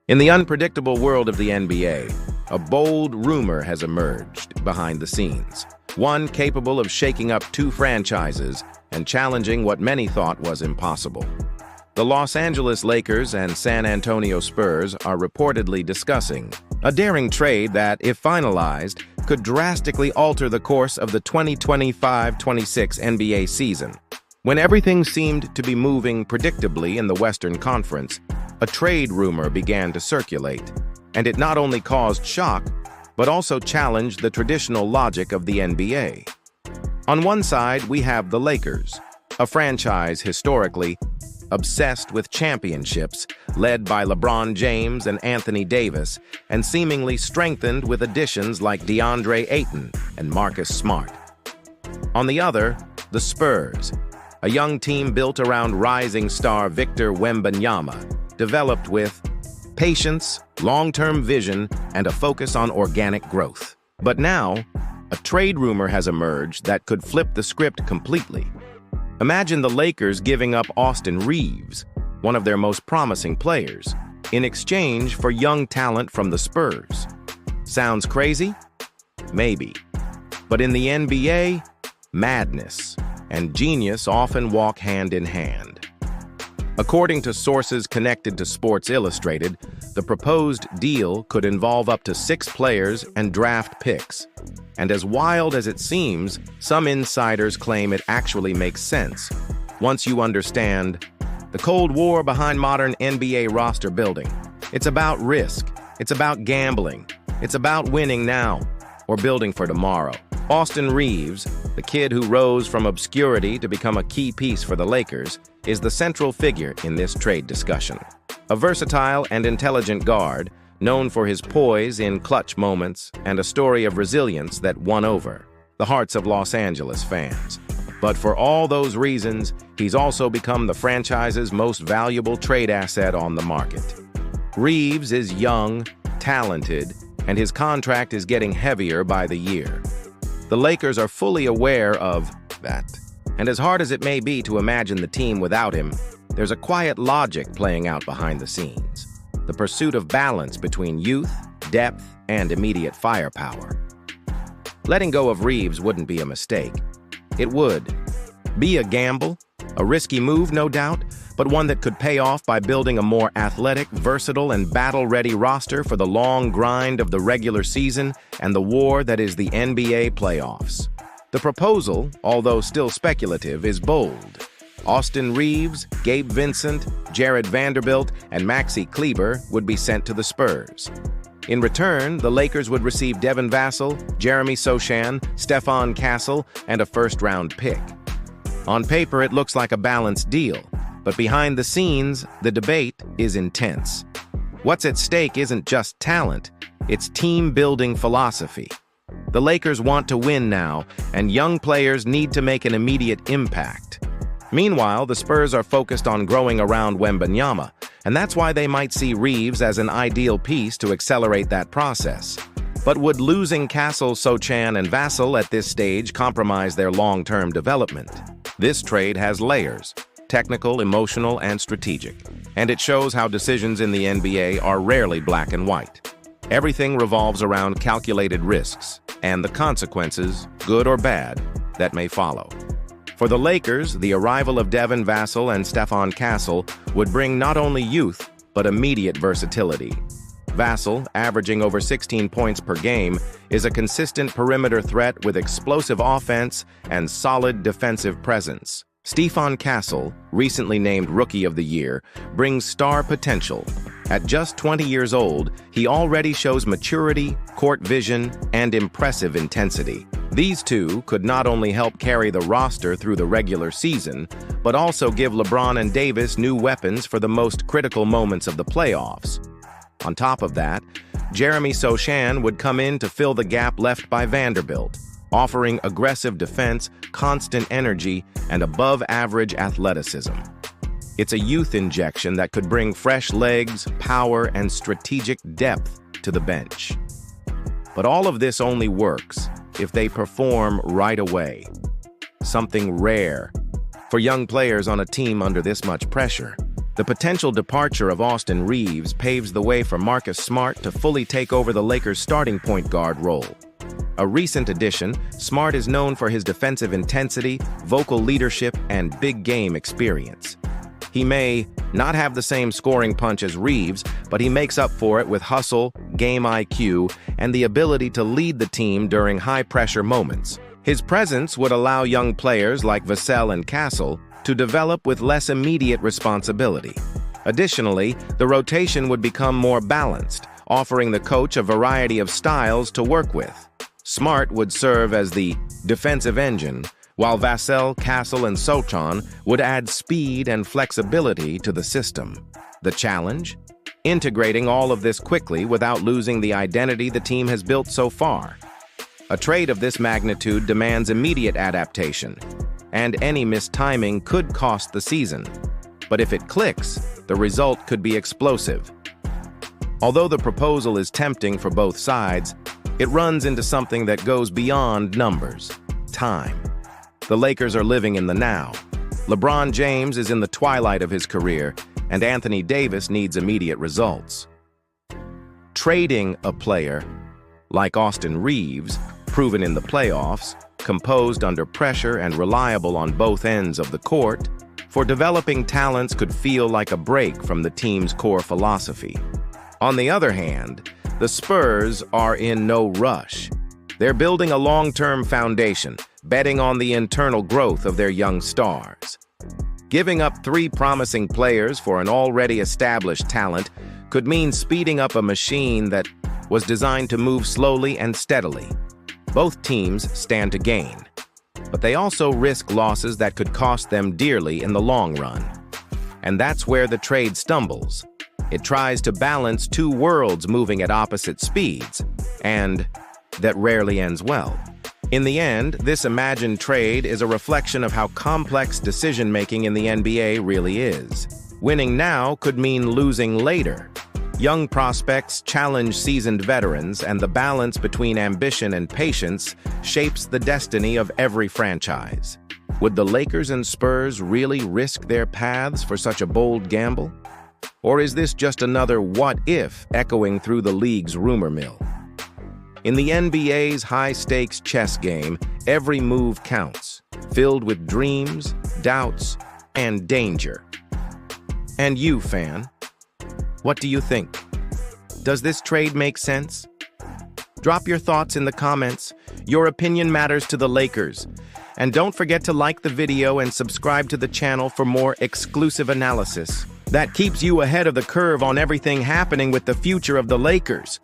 In the unpredictable world of the NBA, a bold rumor has emerged behind the scenes, one capable of shaking up two franchises and challenging what many thought was impossible. The Los Angeles Lakers and San Antonio Spurs are reportedly discussing a daring trade that, if finalized, could drastically alter the course of the 2025-26 NBA season. When everything seemed to be moving predictably in the Western Conference, a trade rumor began to circulate, and it not only caused shock, but also challenged the traditional logic of the NBA. On one side, we have the Lakers, a franchise historically obsessed with championships, led by LeBron James and Anthony Davis, and seemingly strengthened with additions like DeAndre Ayton and Marcus Smart. On the other, the Spurs, a young team built around rising star Victor Wembanyama, developed with patience, long-term vision, and a focus on organic growth. But now, a trade rumor has emerged that could flip the script completely. Imagine the Lakers giving up Austin Reeves, one of their most promising players, in exchange for young talent from the Spurs. Sounds crazy? Maybe. But in the NBA, madness and genius often walk hand in hand. According to sources connected to Sports Illustrated, the proposed deal could involve up to 6 players and draft picks. And as wild as it seems, some insiders claim it actually makes sense once you understand the Cold War behind modern NBA roster building. It's about risk, it's about gambling, it's about winning now or building for tomorrow. Austin Reeves, the kid who rose from obscurity to become a key piece for the Lakers, is the central figure in this trade discussion. A versatile and intelligent guard, known for his poise in clutch moments and a story of resilience that won over the hearts of Los Angeles fans. But for all those reasons, he's also become the franchise's most valuable trade asset on the market. Reeves is young, talented, and his contract is getting heavier by the year. The Lakers are fully aware of that. And as hard as it may be to imagine the team without him, there's a quiet logic playing out behind the scenes. The pursuit of balance between youth, depth, and immediate firepower. Letting go of Reeves wouldn't be a mistake. It would be a gamble, a risky move, no doubt, but one that could pay off by building a more athletic, versatile, and battle-ready roster for the long grind of the regular season and the war that is the NBA playoffs. The proposal, although still speculative, is bold. Austin Reeves, Gabe Vincent, Jared Vanderbilt, and Maxi Kleber would be sent to the Spurs. In return, the Lakers would receive Devin Vassell, Jeremy Sochan, Stephon Castle, and a first-round pick. On paper, it looks like a balanced deal, but behind the scenes, the debate is intense. What's at stake isn't just talent, it's team-building philosophy. The Lakers want to win now, and young players need to make an immediate impact. Meanwhile, the Spurs are focused on growing around Wembanyama, and that's why they might see Reeves as an ideal piece to accelerate that process. But would losing Castle, Sochan, and Vassell at this stage compromise their long-term development? This trade has layers: technical, emotional, and strategic. And it shows how decisions in the NBA are rarely black and white. Everything revolves around calculated risks and the consequences, good or bad, that may follow. For the Lakers, the arrival of Devin Vassell and Stephon Castle would bring not only youth, but immediate versatility. Vassell, averaging over 16 points per game, is a consistent perimeter threat with explosive offense and solid defensive presence. Stephon Castle, recently named Rookie of the Year, brings star potential. At just 20 years old, he already shows maturity, court vision, and impressive intensity. These two could not only help carry the roster through the regular season, but also give LeBron and Davis new weapons for the most critical moments of the playoffs. On top of that, Jeremy Sochan would come in to fill the gap left by Vanderbilt, offering aggressive defense, constant energy, and above-average athleticism. It's a youth injection that could bring fresh legs, power, and strategic depth to the bench. But all of this only works if they perform right away. Something rare for young players on a team under this much pressure. The potential departure of Austin Reeves paves the way for Marcus Smart to fully take over the Lakers' starting point guard role. A recent addition, Smart is known for his defensive intensity, vocal leadership, and big game experience. He may not have the same scoring punch as Reeves, but he makes up for it with hustle, game IQ, and the ability to lead the team during high-pressure moments. His presence would allow young players like Vassell and Castle to develop with less immediate responsibility. Additionally, the rotation would become more balanced, offering the coach a variety of styles to work with. Smart would serve as the defensive engine, while Vassell, Castle, and Sochan would add speed and flexibility to the system. The challenge? Integrating all of this quickly without losing the identity the team has built so far. A trade of this magnitude demands immediate adaptation, and any mistiming could cost the season. But if it clicks, the result could be explosive. Although the proposal is tempting for both sides, it runs into something that goes beyond numbers: time. The Lakers are living in the now. LeBron James is in the twilight of his career, and Anthony Davis needs immediate results. Trading a player like Austin Reeves, proven in the playoffs, composed under pressure and reliable on both ends of the court, for developing talents could feel like a break from the team's core philosophy. On the other hand, the Spurs are in no rush. They're building a long-term foundation, betting on the internal growth of their young stars. Giving up 3 promising players for an already established talent could mean speeding up a machine that was designed to move slowly and steadily. Both teams stand to gain, but they also risk losses that could cost them dearly in the long run. And that's where the trade stumbles. It tries to balance 2 worlds moving at opposite speeds, and that rarely ends well. In the end, this imagined trade is a reflection of how complex decision-making in the NBA really is. Winning now could mean losing later. Young prospects challenge seasoned veterans, and the balance between ambition and patience shapes the destiny of every franchise. Would the Lakers and Spurs really risk their paths for such a bold gamble? Or is this just another what-if echoing through the league's rumor mill? In the NBA's high-stakes chess game, every move counts, filled with dreams, doubts, and danger. And you, fan, what do you think? Does this trade make sense? Drop your thoughts in the comments. Your opinion matters to the Lakers. And don't forget to like the video and subscribe to the channel for more exclusive analysis that keeps you ahead of the curve on everything happening with the future of the Lakers.